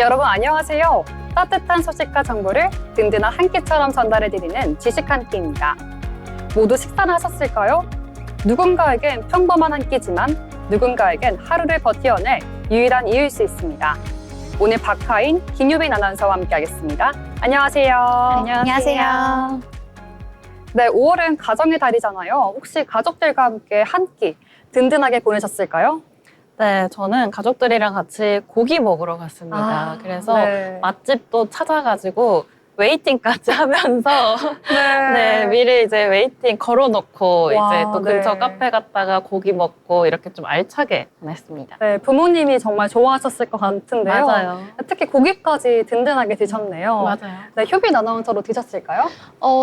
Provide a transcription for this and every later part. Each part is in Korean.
여러분 안녕하세요. 따뜻한 소식과 정보를 든든한 한 끼처럼 전달해드리는 지식 한 끼입니다. 모두 식사는 하셨을까요? 누군가에겐 평범한 한 끼지만 누군가에겐 하루를 버텨낼 유일한 이유일 수 있습니다. 오늘 박하인, 김유빈 아나운서와 함께하겠습니다. 안녕하세요. 안녕하세요. 네, 5월은 가정의 달이잖아요. 혹시 가족들과 함께 한 끼 든든하게 보내셨을까요? 네, 저는 가족들이랑 같이 고기 먹으러 갔습니다. 그래서 맛집도 찾아가지고 웨이팅까지 하면서 네, 미리 이제 웨이팅 걸어놓고 이제 또 근처 카페 갔다가 고기 먹고 이렇게 좀 알차게 보냈습니다. 네, 부모님이 정말 좋아하셨을 것 같은데요. 맞아요. 특히 고기까지 든든하게 드셨네요. 맞아요. 네, 효빈 아나운서도 드셨을까요?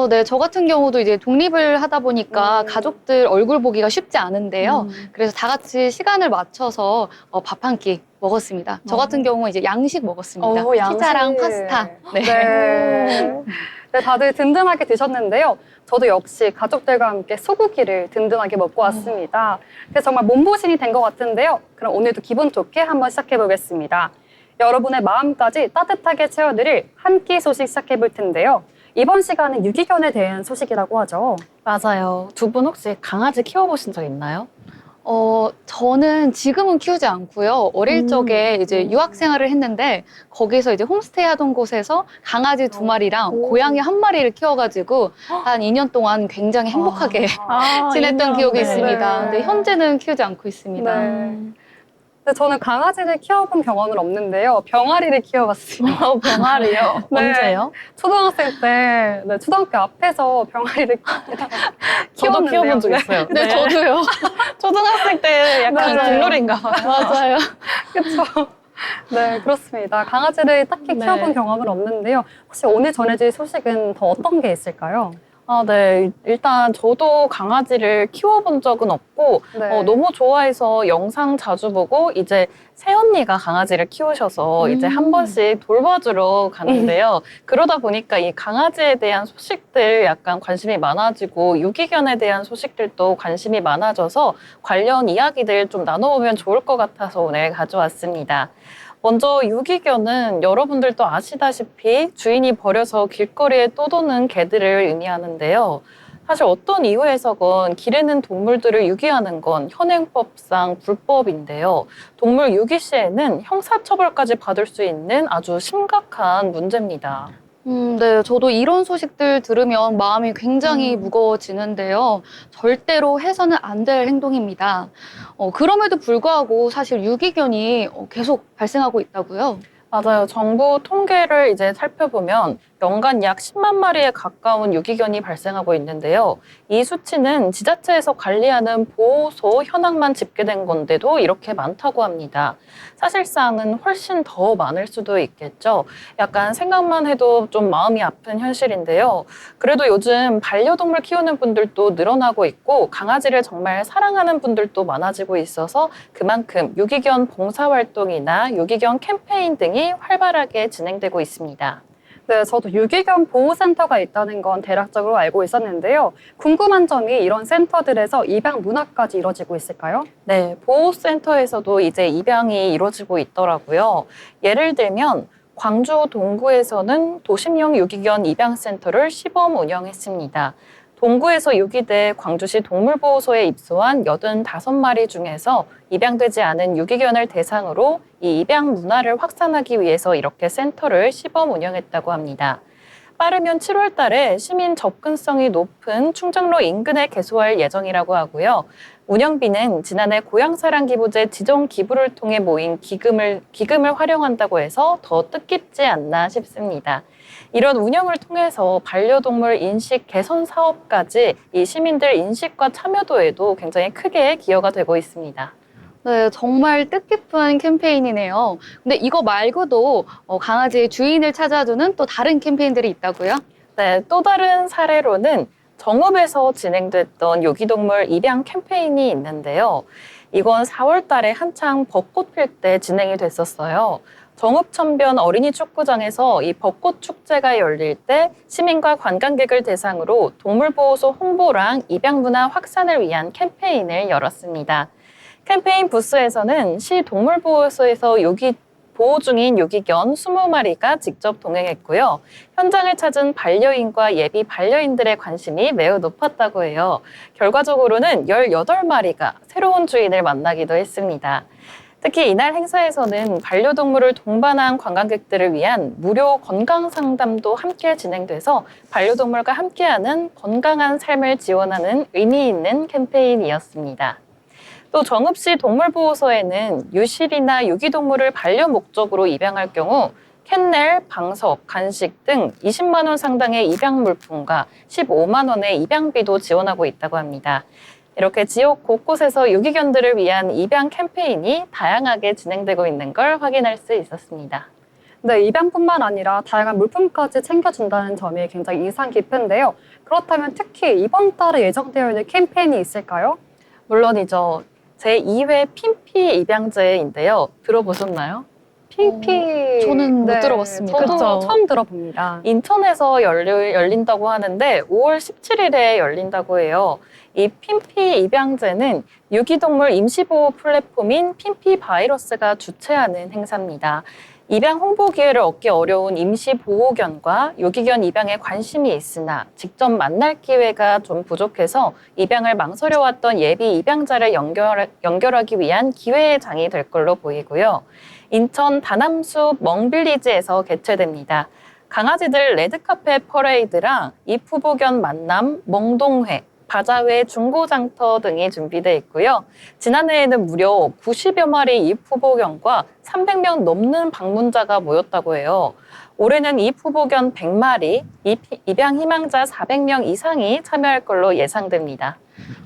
네, 저 같은 경우도 이제 독립을 하다 보니까 가족들 얼굴 보기가 쉽지 않은데요. 그래서 다 같이 시간을 맞춰서 밥 한 끼 먹었습니다. 저 같은 경우는 이제 양식 먹었습니다. 피자랑 파스타. 네. 네, 다들 든든하게 드셨는데요. 저도 역시 가족들과 함께 소고기를 든든하게 먹고 왔습니다. 그래서 정말 몸보신이 된 것 같은데요. 그럼 오늘도 기분 좋게 한번 시작해 보겠습니다. 여러분의 마음까지 따뜻하게 채워드릴 한 끼 소식 시작해 볼 텐데요. 이번 시간은 유기견에 대한 소식이라고 하죠. 맞아요. 두 분 혹시 강아지 키워보신 적 있나요? 저는 지금은 키우지 않고요. 어릴 적에 이제 유학 생활을 했는데 거기서 이제 홈스테이 하던 곳에서 강아지 2마리랑 고양이 1마리를 키워가지고 한 2년 동안 굉장히 행복하게 지냈던 기억이 있습니다. 근데 현재는 키우지 않고 있습니다. 근데 저는 강아지를 키워본 경험은 없는데요. 병아리를 키워봤습니다. 병아리요? 언제요? 초등학생 때, 초등학교 앞에서 병아리를 저도 키웠는데요. 키워본 적 있어요. 네, 저도요. 초등학생 때 약간 국룰인가 봐요. 맞아요. 그렇죠. 네, 그렇습니다. 강아지를 딱히 키워본 경험은 없는데요. 혹시 오늘 전해질 소식은 더 어떤 게 있을까요? 네. 일단 저도 강아지를 키워본 적은 없고 너무 좋아해서 영상 자주 보고 이제 새언니가 강아지를 키우셔서 이제 한 번씩 돌봐주러 가는데요. 그러다 보니까 이 강아지에 대한 소식들 약간 관심이 많아지고 유기견에 대한 소식들도 관심이 많아져서 관련 이야기들 좀 나눠보면 좋을 것 같아서 오늘 가져왔습니다. 먼저 유기견은 여러분들도 아시다시피 주인이 버려서 길거리에 떠도는 개들을 의미하는데요. 사실 어떤 이유에서건 기르는 동물들을 유기하는 건 현행법상 불법인데요. 동물 유기 시에는 형사처벌까지 받을 수 있는 아주 심각한 문제입니다. 네, 저도 이런 소식들 들으면 마음이 굉장히 무거워지는데요. 절대로 해서는 안 될 행동입니다. 그럼에도 불구하고 사실 유기견이 계속 발생하고 있다고요? 맞아요. 정부 통계를 이제 살펴보면 연간 약 10만 마리에 가까운 유기견이 발생하고 있는데요. 이 수치는 지자체에서 관리하는 보호소 현황만 집계된 건데도 이렇게 많다고 합니다. 사실상은 훨씬 더 많을 수도 있겠죠. 약간 생각만 해도 좀 마음이 아픈 현실인데요. 그래도 요즘 반려동물 키우는 분들도 늘어나고 있고 강아지를 정말 사랑하는 분들도 많아지고 있어서 그만큼 유기견 봉사활동이나 유기견 캠페인 등이 활발하게 진행되고 있습니다. 네, 저도 유기견 보호센터가 있다는 건 대략적으로 알고 있었는데요. 궁금한 점이 이런 센터들에서 입양 문화까지 이루어지고 있을까요? 네, 보호센터에서도 이제 입양이 이루어지고 있더라고요. 예를 들면 광주 동구에서는 도심형 유기견 입양센터를 시범 운영했습니다. 동구에서 유기돼 광주시 동물보호소에 입소한 85마리 중에서 입양되지 않은 유기견을 대상으로 이 입양 문화를 확산하기 위해서 이렇게 센터를 시범 운영했다고 합니다. 빠르면 7월 달에 시민 접근성이 높은 충정로 인근에 개소할 예정이라고 하고요. 운영비는 지난해 고향사랑기부제 지정 기부를 통해 모인 기금을 활용한다고 해서 더 뜻깊지 않나 싶습니다. 이런 운영을 통해서 반려동물 인식 개선 사업까지 이 시민들 인식과 참여도에도 굉장히 크게 기여가 되고 있습니다. 네, 정말 뜻깊은 캠페인이네요. 근데 이거 말고도 강아지의 주인을 찾아주는 또 다른 캠페인들이 있다고요? 네, 또 다른 사례로는 정읍에서 진행됐던 유기동물 입양 캠페인이 있는데요. 이건 4월 달에 한창 벚꽃 필 때 진행이 됐었어요. 정읍천변 어린이 축구장에서 이 벚꽃 축제가 열릴 때 시민과 관광객을 대상으로 동물보호소 홍보랑 입양 문화 확산을 위한 캠페인을 열었습니다. 캠페인 부스에서는 시 동물보호소에서 보호 중인 유기견 20마리가 직접 동행했고요. 현장을 찾은 반려인과 예비 반려인들의 관심이 매우 높았다고 해요. 결과적으로는 18마리가 새로운 주인을 만나기도 했습니다. 특히 이날 행사에서는 반려동물을 동반한 관광객들을 위한 무료 건강 상담도 함께 진행돼서 반려동물과 함께하는 건강한 삶을 지원하는 의미 있는 캠페인이었습니다. 또 정읍시 동물보호소에는 유실이나 유기동물을 반려 목적으로 입양할 경우 캔넬, 방석, 간식 등 20만 원 상당의 입양 물품과 15만 원의 입양비도 지원하고 있다고 합니다. 이렇게 지역 곳곳에서 유기견들을 위한 입양 캠페인이 다양하게 진행되고 있는 걸 확인할 수 있었습니다. 네, 입양뿐만 아니라 다양한 물품까지 챙겨준다는 점이 굉장히 인상 깊은데요. 그렇다면 특히 이번 달에 예정되어 있는 캠페인이 있을까요? 물론이죠. 제2회 핀피 입양제인데요. 들어보셨나요? 핑피. 저는 못 들어봤습니다. 저도 그쵸? 처음 들어봅니다. 인천에서 열린다고 하는데 5월 17일에 열린다고 해요. 이 핀피 입양제는 유기동물 임시보호 플랫폼인 핀피 바이러스가 주최하는 행사입니다. 입양 홍보 기회를 얻기 어려운 임시보호견과 유기견 입양에 관심이 있으나 직접 만날 기회가 좀 부족해서 입양을 망설여왔던 예비 입양자를 연결하기 위한 기회의 장이 될 걸로 보이고요. 인천 다남숲 멍빌리지에서 개최됩니다. 강아지들 레드카페 퍼레이드랑 입후보견 만남, 멍동회, 바자회, 중고장터 등이 준비되어 있고요. 지난해에는 무려 90여 마리 입후보견과 300명 넘는 방문자가 모였다고 해요. 올해는 입후보견 100마리, 입양 희망자 400명 이상이 참여할 걸로 예상됩니다.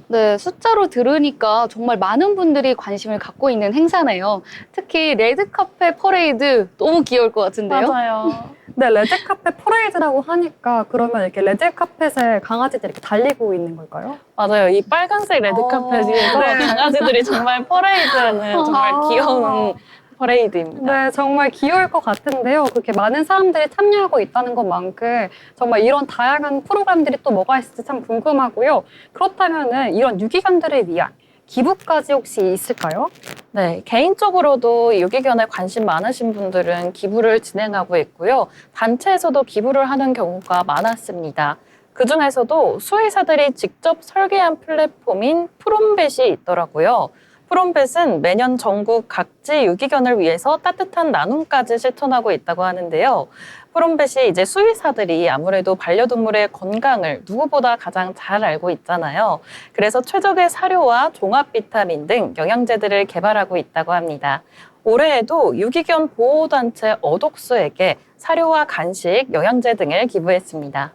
네, 숫자로 들으니까 정말 많은 분들이 관심을 갖고 있는 행사네요. 특히 레드카페 퍼레이드 너무 귀여울 것 같은데요? 맞아요. 네, 레드카펫 퍼레이드라고 하니까 그러면 이렇게 레드카펫에 강아지들이 이렇게 달리고 있는 걸까요? 맞아요. 이 빨간색 레드카펫에서 네. 강아지들이 정말 퍼레이드하는 정말 귀여운 퍼레이드입니다. 네, 정말 귀여울 것 같은데요. 그렇게 많은 사람들이 참여하고 있다는 것만큼 정말 이런 다양한 프로그램들이 또 뭐가 있을지 참 궁금하고요. 그렇다면은 이런 유기견들을 위한 기부까지 혹시 있을까요? 네, 개인적으로도 유기견에 관심 많으신 분들은 기부를 진행하고 있고요. 단체에서도 기부를 하는 경우가 많았습니다. 그중에서도 수의사들이 직접 설계한 플랫폼인 프롬벳이 있더라고요. 프롬벳은 매년 전국 각지 유기견을 위해서 따뜻한 나눔까지 실천하고 있다고 하는데요. 프롬벳이 이제 수의사들이 아무래도 반려동물의 건강을 누구보다 가장 잘 알고 있잖아요. 그래서 최적의 사료와 종합 비타민 등 영양제들을 개발하고 있다고 합니다. 올해에도 유기견 보호단체 어독수에게 사료와 간식, 영양제 등을 기부했습니다.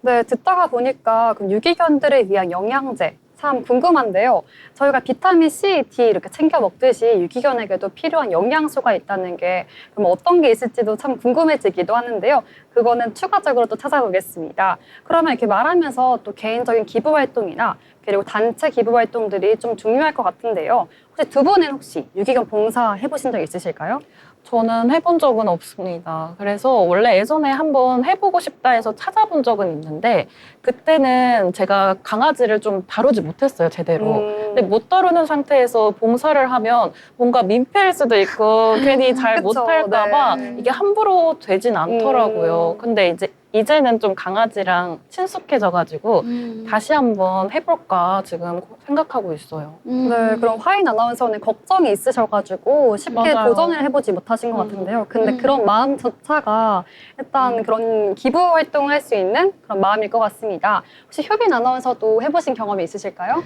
네, 듣다가 보니까 그럼 유기견들을 위한 영양제 참 궁금한데요. 저희가 비타민 C, D 이렇게 챙겨 먹듯이 유기견에게도 필요한 영양소가 있다는 게 그럼 어떤 게 있을지도 참 궁금해지기도 하는데요. 그거는 추가적으로 또 찾아보겠습니다. 그러면 이렇게 말하면서 또 개인적인 기부 활동이나 그리고 단체 기부 활동들이 좀 중요할 것 같은데요. 혹시 두 분은 혹시 유기견 봉사 해보신 적 있으실까요? 저는 해본 적은 없습니다. 그래서 원래 예전에 한번 해보고 싶다 해서 찾아본 적은 있는데 그때는 제가 강아지를 좀 다루지 못했어요, 제대로. 근데 못 다루는 상태에서 봉사를 하면 뭔가 민폐일 수도 있고 괜히 잘 그쵸, 못할까 봐 네. 이게 함부로 되진 않더라고요. 근데 이제는 좀 강아지랑 친숙해져가지고 다시 한번 해볼까 지금 생각하고 있어요. 네, 그럼 화인 아나운서는 걱정이 있으셔가지고 쉽게 맞아요. 도전을 해보지 못하신 것 같은데요. 근데 그런 마음조차가 일단 그런 기부 활동을 할 수 있는 그런 마음일 것 같습니다. 혹시 효빈 아나운서도 해보신 경험이 있으실까요?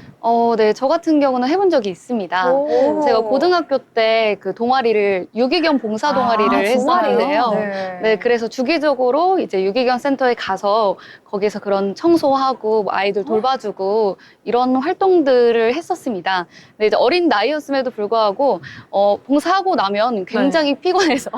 네, 저 같은 경우는 해본 적이 있습니다. 오. 제가 고등학교 때 그 동아리를 유기견 봉사 동아리를 했었는데요. 네, 그래서 주기적으로 이제 유기견 센터에 가서 거기서 그런 청소하고 뭐 아이들 돌봐주고 이런 활동들을 했었습니다. 근데 이제 어린 나이였음에도 불구하고 봉사하고 나면 굉장히 피곤해서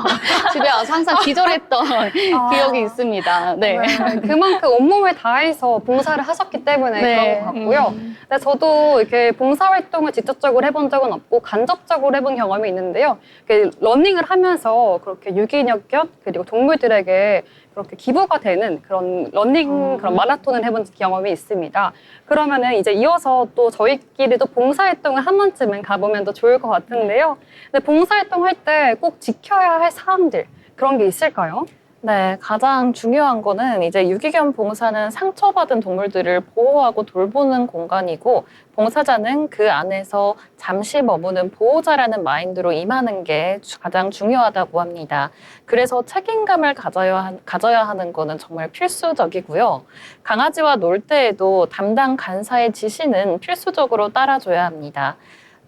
집에 와서 항상 기절했던 기억이 있습니다. 네. 네, 그만큼 온몸을 다해서 봉사를 하셨기 때문에 네. 그런 것 같고요. 근데 저도 이렇게 봉사 활동을 직접적으로 해본 적은 없고 간접적으로 해본 경험이 있는데요. 이렇게 러닝을 하면서 그렇게 유기견 그리고 동물들에게 그렇게 기부가 되는 그런 러닝, 그런 마라톤을 해본 경험이 있습니다. 그러면은 이제 이어서 또 저희끼리도 봉사활동을 한 번쯤은 가보면 더 좋을 것 같은데요. 근데 봉사활동 할 때 꼭 지켜야 할 사항들, 그런 게 있을까요? 네, 가장 중요한 거는 이제 유기견 봉사는 상처받은 동물들을 보호하고 돌보는 공간이고 봉사자는 그 안에서 잠시 머무는 보호자라는 마인드로 임하는 게 가장 중요하다고 합니다. 그래서 책임감을 가져야 하는 거는 정말 필수적이고요. 강아지와 놀 때에도 담당 간사의 지시는 필수적으로 따라줘야 합니다.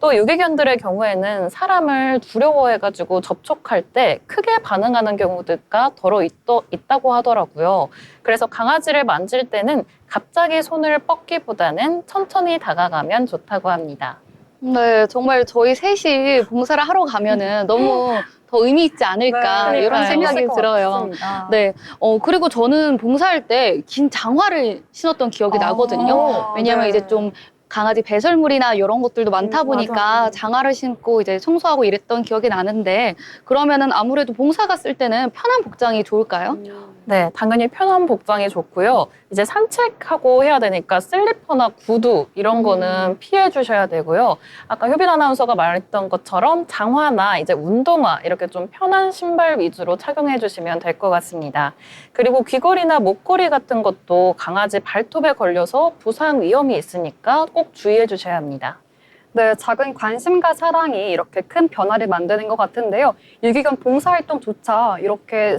또 유기견들의 경우에는 사람을 두려워해가지고 접촉할 때 크게 반응하는 경우가 더러 있다고 하더라고요. 그래서 강아지를 만질 때는 갑자기 손을 뻗기보다는 천천히 다가가면 좋다고 합니다. 네, 정말 저희 셋이 봉사를 하러 가면은 너무 더 의미 있지 않을까 네, 이런 그러니까요. 생각이 있을 것 들어요. 같습니다. 네, 그리고 저는 봉사할 때 긴 장화를 신었던 기억이 나거든요. 왜냐하면 네. 이제 좀 강아지 배설물이나 이런 것들도 많다 보니까 맞아요. 장화를 신고 이제 청소하고 이랬던 기억이 나는데 그러면은 아무래도 봉사 갔을 때는 편한 복장이 좋을까요? 네, 당연히 편한 복장이 좋고요. 이제 산책하고 해야 되니까 슬리퍼나 구두 이런 거는 피해 주셔야 되고요. 아까 효빈 아나운서가 말했던 것처럼 장화나 이제 운동화 이렇게 좀 편한 신발 위주로 착용해 주시면 될 것 같습니다. 그리고 귀걸이나 목걸이 같은 것도 강아지 발톱에 걸려서 부상 위험이 있으니까 꼭 주의해 주셔야 합니다. 네, 작은 관심과 사랑이 이렇게 큰 변화를 만드는 것 같은데요. 유기견 봉사활동조차 이렇게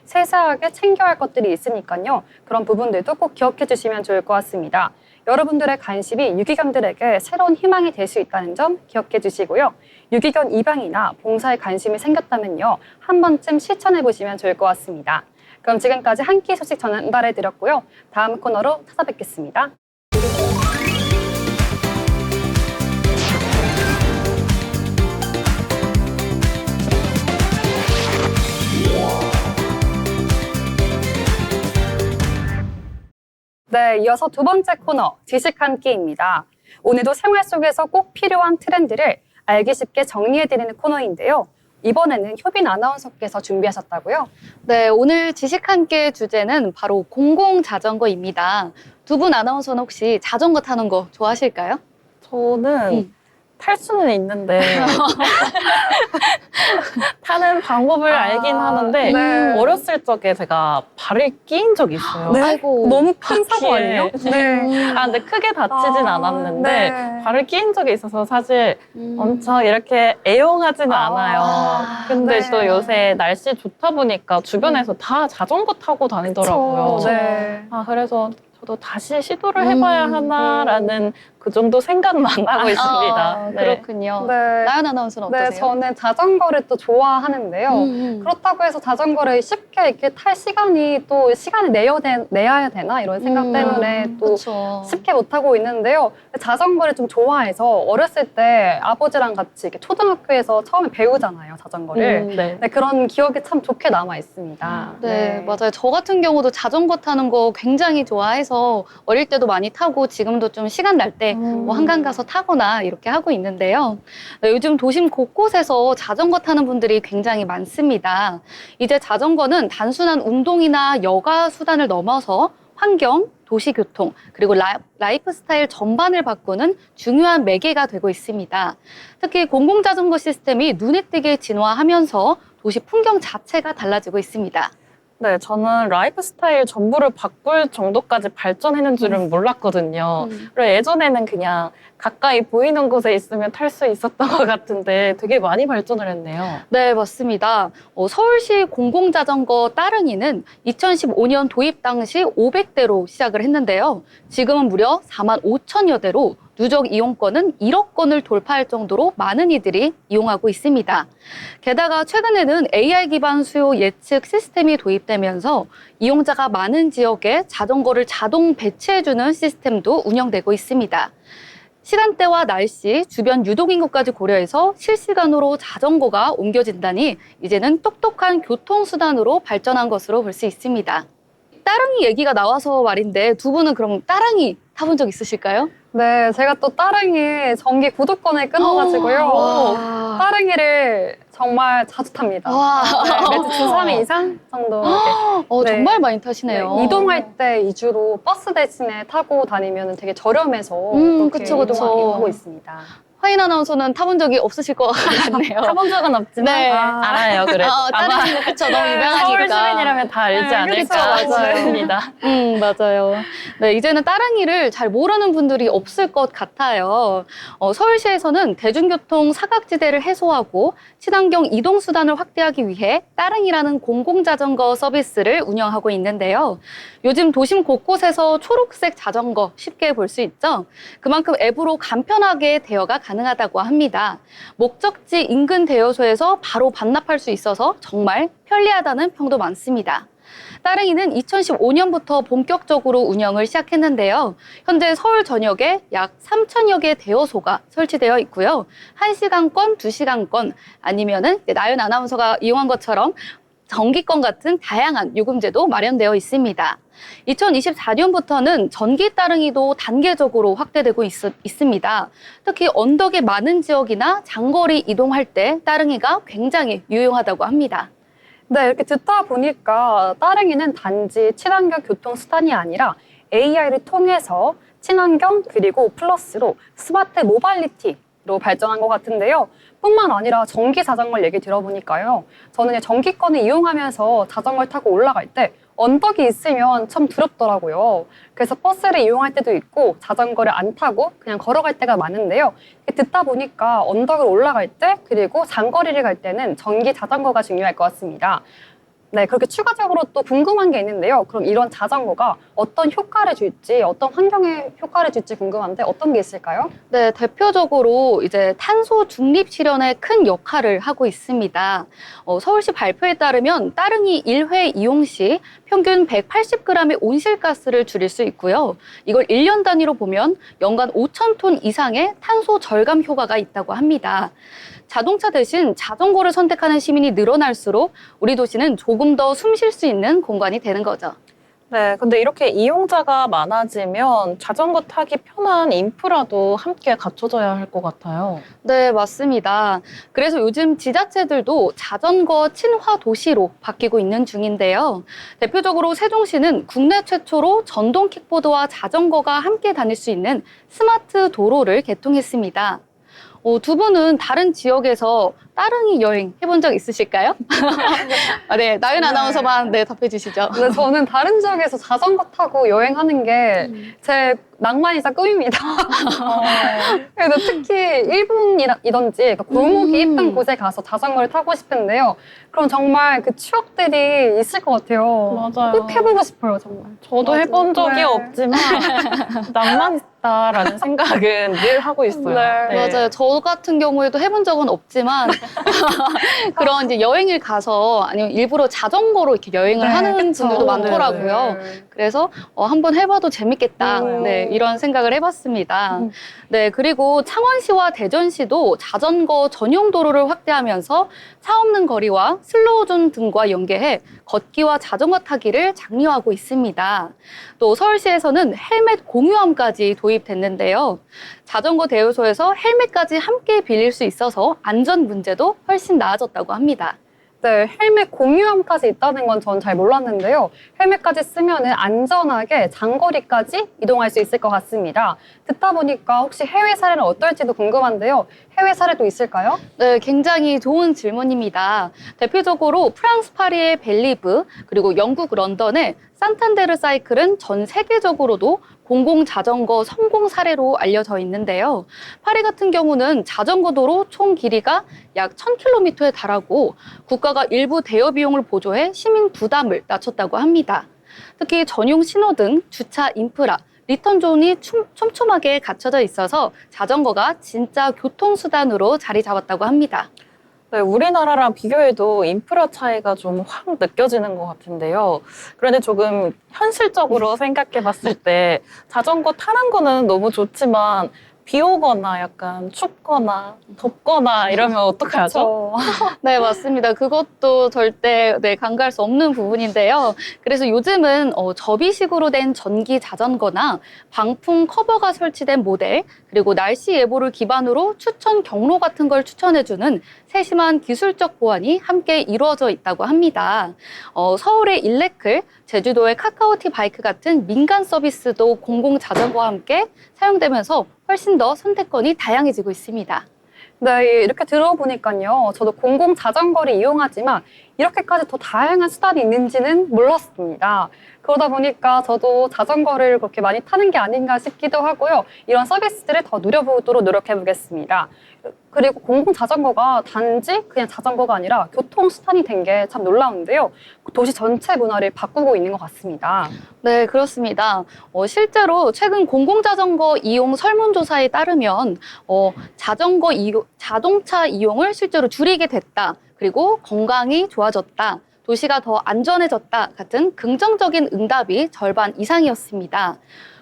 세세하게 챙겨야 할 것들이 있으니까요. 그런 부분들도 꼭 기억해 주시면 좋을 것 같습니다. 여러분들의 관심이 유기견들에게 새로운 희망이 될 수 있다는 점 기억해 주시고요. 유기견 입양이나 봉사에 관심이 생겼다면요. 한 번쯤 실천해 보시면 좋을 것 같습니다. 그럼 지금까지 한 끼 소식 전달해 드렸고요. 다음 코너로 찾아뵙겠습니다. 네, 이어서 두 번째 코너, 지식 한 끼입니다. 오늘도 생활 속에서 꼭 필요한 트렌드를 알기 쉽게 정리해드리는 코너인데요. 이번에는 효빈 아나운서께서 준비하셨다고요? 네, 오늘 지식 함께 주제는 바로 공공자전거입니다. 두 분 아나운서는 혹시 자전거 타는 거 좋아하실까요? 저는 탈 수는 있는데 타는 방법을 알긴 하는데 네. 어렸을 적에 제가 발을 끼인 적이 있어요. 네? 아이고. 너무 큰 사고 바퀴에. 아니에요? 네. 아, 근데 크게 다치진 않았는데 네. 발을 끼인 적이 있어서 사실 음. 엄청 이렇게 애용하지는 않아요. 근데 네. 또 요새 날씨 좋다 보니까 주변에서 다 자전거 타고 다니더라고요. 그쵸. 네. 아, 그래서 저도 다시 시도를 해봐야 하나라는 그 정도 생각만 하고 있습니다. 아, 네. 그렇군요. 네. 나연 아나운서는 네, 어떠세요? 저는 자전거를 또 좋아하는데요. 그렇다고 해서 자전거를 쉽게 이렇게 탈 시간을 내야 되나 이런 생각 때문에 또 그렇죠. 쉽게 못하고 있는데요. 자전거를 좀 좋아해서 어렸을 때 아버지랑 같이 이렇게 초등학교에서 처음에 배우잖아요, 자전거를. 네. 네, 그런 기억이 참 좋게 남아 있습니다. 네, 맞아요. 저 같은 경우도 자전거 타는 거 굉장히 좋아해서 어릴 때도 많이 타고 지금도 좀 시간 날 때 뭐 한강 가서 타거나 이렇게 하고 있는데요. 네, 요즘 도심 곳곳에서 자전거 타는 분들이 굉장히 많습니다. 이제 자전거는 단순한 운동이나 여가 수단을 넘어서 환경, 도시교통, 그리고 라이프 스타일 전반을 바꾸는 중요한 매개가 되고 있습니다. 특히 공공자전거 시스템이 눈에 띄게 진화하면서 도시 풍경 자체가 달라지고 있습니다. 네, 저는 라이프 스타일 전부를 바꿀 정도까지 발전했는 줄은 몰랐거든요. 그리고 예전에는 그냥 가까이 보이는 곳에 있으면 탈 수 있었던 것 같은데 되게 많이 발전을 했네요. 네, 맞습니다. 서울시 공공자전거 따릉이는 2015년 도입 당시 500대로 시작을 했는데요. 지금은 무려 4만 5천여 대로 누적 이용건은 1억 건을 돌파할 정도로 많은 이들이 이용하고 있습니다. 게다가 최근에는 AI 기반 수요 예측 시스템이 도입되면서 이용자가 많은 지역에 자전거를 자동 배치해주는 시스템도 운영되고 있습니다. 시간대와 날씨, 주변 유동인구까지 고려해서 실시간으로 자전거가 옮겨진다니 이제는 똑똑한 교통수단으로 발전한 것으로 볼 수 있습니다. 따릉이 얘기가 나와서 말인데 두 분은 그럼 따릉이 타본 적 있으실까요? 네, 제가 또 따릉이 정기 구독권을 끊어가지고요. 와. 따릉이를 정말 자주 탑니다. 와. 네, 매주 주 3회 이상 정도. 네. 정말 많이 타시네요. 네, 이동할 때 위주로 버스 대신에 타고 다니면 되게 저렴해서 그렇게 그쵸, 그쵸. 이동하고 있습니다. 화인 아나운서는 타본 적이 없으실 것 같네요. 타본 적은 없지만 네. 알아요. 그래도 아마 다른 그쵸 너무 유명하니까. 서울 시민이라면 다 알지 네, 않을까 그쵸, 맞아요. 싶습니다. 맞아요. 네, 이제는 따릉이를 잘 모르는 분들이 없을 것 같아요. 서울시에서는 대중교통 사각지대를 해소하고 친환경 이동수단을 확대하기 위해 따릉이라는 공공자전거 서비스를 운영하고 있는데요. 요즘 도심 곳곳에서 초록색 자전거 쉽게 볼 수 있죠. 그만큼 앱으로 간편하게 대여가 가능하다고 합니다. 목적지 인근 대여소에서 바로 반납할 수 있어서 정말 편리하다는 평도 많습니다. 따릉이는 2015년부터 본격적으로 운영을 시작했는데요. 현재 서울 전역에 약 3,000여 개 대여소가 설치되어 있고요. 1시간권, 2시간권 아니면은 나연 아나운서가 이용한 것처럼 정기권 같은 다양한 요금제도 마련되어 있습니다. 2024년부터는 전기 따릉이도 단계적으로 확대되고 있습니다. 특히 언덕이 많은 지역이나 장거리 이동할 때 따릉이가 굉장히 유용하다고 합니다. 네, 이렇게 듣다 보니까 따릉이는 단지 친환경 교통수단이 아니라 AI를 통해서 친환경 그리고 플러스로 스마트 모빌리티로 발전한 것 같은데요. 뿐만 아니라 전기 자전거 얘기 들어보니까요. 저는 전기권을 이용하면서 자전거를 타고 올라갈 때 언덕이 있으면 참 두렵더라고요. 그래서 버스를 이용할 때도 있고 자전거를 안 타고 그냥 걸어갈 때가 많은데요. 듣다 보니까 언덕을 올라갈 때 그리고 장거리를 갈 때는 전기 자전거가 중요할 것 같습니다. 네, 그렇게 추가적으로 또 궁금한 게 있는데요. 그럼 이런 자전거가 어떤 효과를 줄지, 어떤 환경에 효과를 줄지 궁금한데 어떤 게 있을까요? 네, 대표적으로 이제 탄소 중립 실현에 큰 역할을 하고 있습니다. 서울시 발표에 따르면 따릉이 1회 이용 시 평균 180g의 온실가스를 줄일 수 있고요. 이걸 1년 단위로 보면 연간 5,000톤 이상의 탄소 절감 효과가 있다고 합니다. 자동차 대신 자전거를 선택하는 시민이 늘어날수록 우리 도시는 조금 더 숨 쉴 수 있는 공간이 되는 거죠. 네, 근데 이렇게 이용자가 많아지면 자전거 타기 편한 인프라도 함께 갖춰져야 할 것 같아요. 네, 맞습니다. 그래서 요즘 지자체들도 자전거 친화 도시로 바뀌고 있는 중인데요. 대표적으로 세종시는 국내 최초로 전동 킥보드와 자전거가 함께 다닐 수 있는 스마트 도로를 개통했습니다. 두 분은 다른 지역에서 따릉이 여행 해본 적 있으실까요? 네, 나연 아나운서만 답해 주시죠. 근데 저는 다른 지역에서 자전거 타고 여행하는 게 제 낭만이자 꿈입니다. 그래서 특히 일본이던지 그러니까 골목이 예쁜 곳에 가서 자전거를 타고 싶은데요. 그럼 정말 그 추억들이 있을 것 같아요. 맞아요. 꼭 해보고 싶어요, 정말. 저도 맞아요. 해본 적이 네. 없지만 낭만 있다라는 생각은 늘 하고 있어요. 네. 맞아요. 저 같은 경우에도 해본 적은 없지만 그런 이제 여행을 가서 아니면 일부러 자전거로 이렇게 여행을 네, 하는 그쵸. 분들도 많더라고요. 네. 그래서 한번 해봐도 재밌겠다. 음. 네, 이런 생각을 해봤습니다. 네, 그리고 창원시와 대전시도 자전거 전용 도로를 확대하면서 차 없는 거리와 슬로우존 등과 연계해 걷기와 자전거 타기를 장려하고 있습니다. 또 서울시에서는 헬멧 공유함까지 도입됐는데요. 자전거 대여소에서 헬멧까지 함께 빌릴 수 있어서 안전 문제도 훨씬 나아졌다고 합니다. 네, 헬멧 공유함까지 있다는 건 전 잘 몰랐는데요. 헬멧까지 쓰면은 안전하게 장거리까지 이동할 수 있을 것 같습니다. 듣다 보니까 혹시 해외 사례는 어떨지도 궁금한데요. 해외 사례도 있을까요? 네, 굉장히 좋은 질문입니다. 대표적으로 프랑스 파리의 벨리브, 그리고 영국 런던의 산탄데르 사이클은 전 세계적으로도 공공자전거 성공 사례로 알려져 있는데요. 파리 같은 경우는 자전거 도로 총 길이가 약 1,000km에 달하고 국가가 일부 대여 비용을 보조해 시민 부담을 낮췄다고 합니다. 특히 전용 신호등, 주차 인프라, 리턴 존이 촘촘하게 갖춰져 있어서 자전거가 진짜 교통수단으로 자리 잡았다고 합니다. 네, 우리나라랑 비교해도 인프라 차이가 좀 확 느껴지는 것 같은데요. 그런데 조금 현실적으로 생각해 봤을 때 자전거 타는 거는 너무 좋지만 비 오거나 약간 춥거나 덥거나 이러면 어떡하죠? 그렇죠. 네, 맞습니다. 그것도 절대 간과할 수 없는 부분인데요. 그래서 요즘은 접이식으로 된 전기 자전거나 방풍 커버가 설치된 모델, 그리고 날씨 예보를 기반으로 추천 경로 같은 걸 추천해주는 세심한 기술적 보완이 함께 이루어져 있다고 합니다. 서울의 일레클, 제주도의 카카오티 바이크 같은 민간 서비스도 공공 자전거와 함께 사용되면서 훨씬 더 선택권이 다양해지고 있습니다. 네, 이렇게 들어보니까요. 저도 공공 자전거를 이용하지만 이렇게까지 더 다양한 수단이 있는지는 몰랐습니다. 그러다 보니까 저도 자전거를 그렇게 많이 타는 게 아닌가 싶기도 하고요. 이런 서비스들을 더 누려보도록 노력해보겠습니다. 그리고 공공 자전거가 단지 그냥 자전거가 아니라 교통수단이 된 게 참 놀라운데요. 도시 전체 문화를 바꾸고 있는 것 같습니다. 네, 그렇습니다. 실제로 최근 공공자전거 이용 설문조사에 따르면 자동차 이용을 실제로 줄이게 됐다. 그리고 건강이 좋아졌다. 도시가 더 안전해졌다. 같은 긍정적인 응답이 절반 이상이었습니다.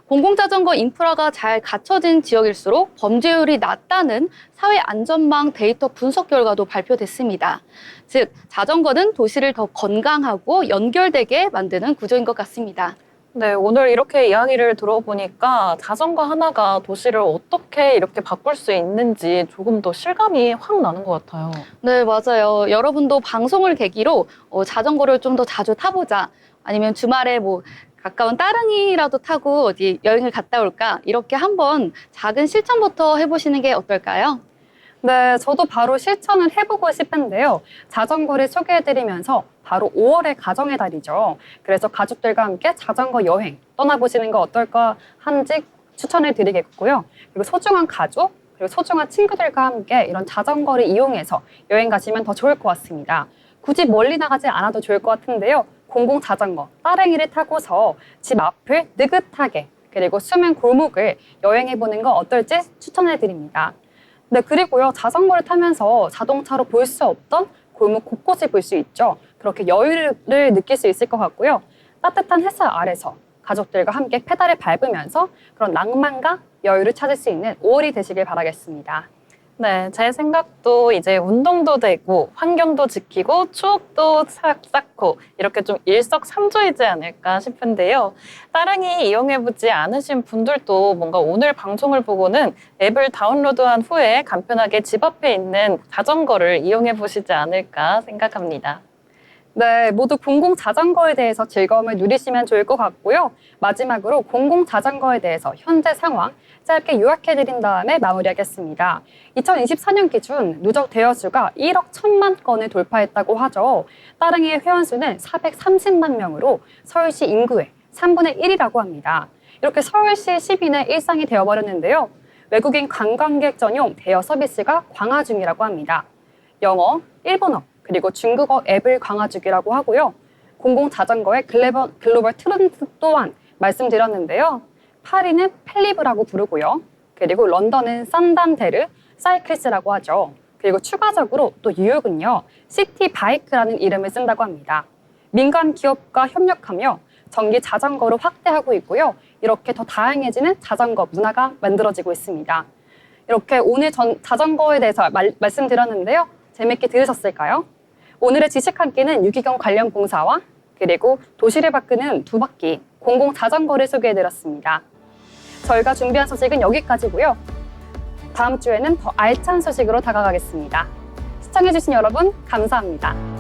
공공자전거 인프라가 잘 갖춰진 지역일수록 범죄율이 낮다는 사회안전망 데이터 분석 결과도 발표됐습니다. 즉, 자전거는 도시를 더 건강하고 연결되게 만드는 구조인 것 같습니다. 네, 오늘 이렇게 이야기를 들어보니까 자전거 하나가 도시를 어떻게 이렇게 바꿀 수 있는지 조금 더 실감이 확 나는 것 같아요. 네, 맞아요. 여러분도 방송을 계기로 자전거를 좀 더 자주 타보자. 아니면 주말에 가까운 따릉이라도 타고 어디 여행을 갔다 올까? 이렇게 한번 작은 실천부터 해보시는 게 어떨까요? 네, 저도 바로 실천을 해보고 싶은데요. 자전거를 소개해드리면서 바로 5월의 가정의 달이죠. 그래서 가족들과 함께 자전거 여행 떠나보시는 거 어떨까 한지 추천을 드리겠고요. 그리고 소중한 가족, 그리고 소중한 친구들과 함께 이런 자전거를 이용해서 여행 가시면 더 좋을 것 같습니다. 굳이 멀리 나가지 않아도 좋을 것 같은데요. 공공 자전거, 따릉이를 타고서 집 앞을 느긋하게 그리고 숨은 골목을 여행해보는 거 어떨지 추천해드립니다. 네, 그리고요, 자전거를 타면서 자동차로 볼 수 없던 골목 곳곳을 볼 수 있죠. 그렇게 여유를 느낄 수 있을 것 같고요. 따뜻한 햇살 아래서 가족들과 함께 페달을 밟으면서 그런 낭만과 여유를 찾을 수 있는 5월이 되시길 바라겠습니다. 네, 제 생각도 이제 운동도 되고 환경도 지키고 추억도 쌓고 이렇게 좀 일석삼조이지 않을까 싶은데요. 따릉이 이용해보지 않으신 분들도 뭔가 오늘 방송을 보고는 앱을 다운로드한 후에 간편하게 집 앞에 있는 자전거를 이용해보시지 않을까 생각합니다. 네, 모두 공공 자전거에 대해서 즐거움을 누리시면 좋을 것 같고요. 마지막으로 공공 자전거에 대해서 현재 상황 짧게 요약해드린 다음에 마무리하겠습니다. 2024년 기준 누적 대여수가 1억 1,000만 건을 돌파했다고 하죠. 따릉이의 회원수는 430만 명으로 서울시 인구의 3분의 1이라고 합니다. 이렇게 서울시 시민의 일상이 되어버렸는데요. 외국인 관광객 전용 대여 서비스가 강화 중이라고 합니다. 영어, 일본어, 그리고 중국어 앱을 강화 중이라고 하고요. 공공 자전거의 글로벌 트렌드 또한 말씀드렸는데요. 파리는 펠리브라고 부르고요. 그리고 런던은 산단데르, 사이클스라고 하죠. 그리고 추가적으로 또 뉴욕은요. 시티 바이크라는 이름을 쓴다고 합니다. 민간 기업과 협력하며 전기 자전거로 확대하고 있고요. 이렇게 더 다양해지는 자전거 문화가 만들어지고 있습니다. 이렇게 오늘 자전거에 대해서 말씀드렸는데요. 재밌게 들으셨을까요? 오늘의 지식 한 끼는 유기견 관련 봉사와 그리고 도시를 바꾸는 두 바퀴 공공 자전거를 소개해드렸습니다. 저희가 준비한 소식은 여기까지고요. 다음 주에는 더 알찬 소식으로 다가가겠습니다. 시청해주신 여러분 감사합니다.